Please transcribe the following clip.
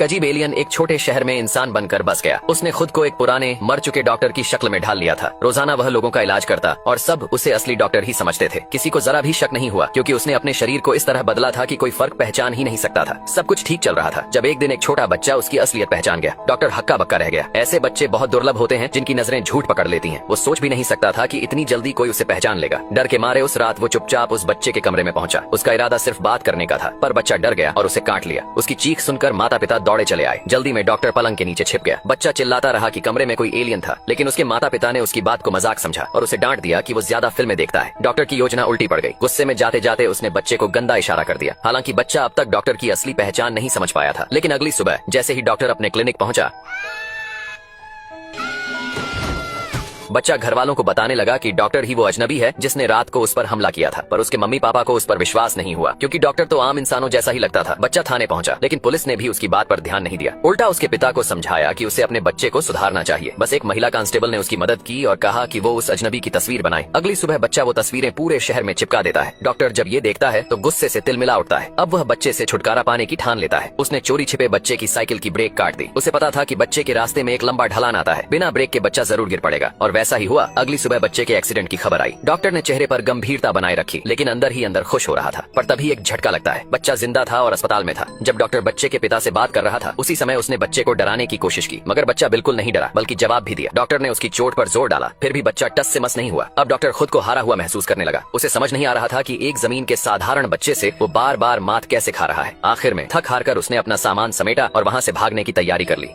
एक अजीब एलियन एक छोटे शहर में इंसान बनकर बस गया। उसने खुद को एक पुराने मर चुके डॉक्टर की शक्ल में ढाल लिया था। रोजाना वह लोगों का इलाज करता और सब उसे असली डॉक्टर ही समझते थे। किसी को जरा भी शक नहीं हुआ क्योंकि उसने अपने शरीर को इस तरह बदला था कि कोई फर्क पहचान ही नहीं सकता था। सब कुछ ठीक चल रहा था जब एक दिन एक छोटा बच्चा उसकी असलियत पहचान गया। डॉक्टर हक्का बक्का रह गया। ऐसे बच्चे बहुत दुर्लभ होते हैं जिनकी नजरें झूठ पकड़ लेती हैं। वो सोच भी नहीं सकता था कि इतनी जल्दी कोई उसे पहचान लेगा। डर के मारे उस रात वो चुपचाप उस बच्चे के कमरे में पहुंचा। उसका इरादा सिर्फ बात करने का था, पर बच्चा डर गया और उसे काट लिया। उसकी चीख सुनकर माता पिता दौड़े चले आए। जल्दी में डॉक्टर पलंग के नीचे छिप गया। बच्चा चिल्लाता रहा कि कमरे में कोई एलियन था, लेकिन उसके माता पिता ने उसकी बात को मजाक समझा और उसे डांट दिया कि वो ज्यादा फिल्में देखता है। डॉक्टर की योजना उल्टी पड़ गई। गुस्से में जाते जाते उसने बच्चे को गंदा इशारा कर दिया। हालांकि बच्चा अब तक डॉक्टर की असली पहचान नहीं समझ पाया था। लेकिन अगली सुबह जैसे ही डॉक्टर अपने क्लिनिक पहुंचा, बच्चा घर वालों को बताने लगा कि डॉक्टर ही वो अजनबी है जिसने रात को उस पर हमला किया था। पर उसके मम्मी पापा को उस पर विश्वास नहीं हुआ क्योंकि डॉक्टर तो आम इंसानों जैसा ही लगता था। बच्चा थाने पहुंचा, लेकिन पुलिस ने भी उसकी बात पर ध्यान नहीं दिया। उल्टा उसके पिता को समझाया कि उसे अपने बच्चे को सुधारना चाहिए। बस एक महिला कांस्टेबल ने उसकी मदद की और कहा कि वो उस अजनबी की तस्वीर बनाए। अगली सुबह बच्चा वो तस्वीरें पूरे शहर में चिपका देता है। डॉक्टर जब ये देखता है तो गुस्से से तिलमिला उठता है। अब वह बच्चे से छुटकारा पाने की ठान लेता है। उसने चोरी छिपे बच्चे की साइकिल की ब्रेक काट दी। उसे पता था कि बच्चे के रास्ते में एक लंबा ढलान आता है, बिना ब्रेक के बच्चा जरूर गिर पड़ेगा। और वैसा ही हुआ। अगली सुबह बच्चे के एक्सीडेंट की खबर आई। डॉक्टर ने चेहरे पर गंभीरता बनाए रखी, लेकिन अंदर ही अंदर खुश हो रहा था। पर तभी एक झटका लगता है। बच्चा जिंदा था और अस्पताल में था। जब डॉक्टर बच्चे के पिता से बात कर रहा था, उसी समय उसने बच्चे को डराने की कोशिश की, मगर बच्चा बिल्कुल नहीं डरा, बल्कि जवाब भी दिया। डॉक्टर ने उसकी चोट पर जोर डाला, फिर भी बच्चा टस से मस नहीं हुआ। अब डॉक्टर खुद को हारा हुआ महसूस करने लगा। उसे समझ नहीं आ रहा था कि एक जमीन के साधारण बच्चे से वो बार बार मात कैसे खा रहा है। आखिर में थक हार कर उसने अपना सामान समेटा और वहाँ से भागने की तैयारी कर ली।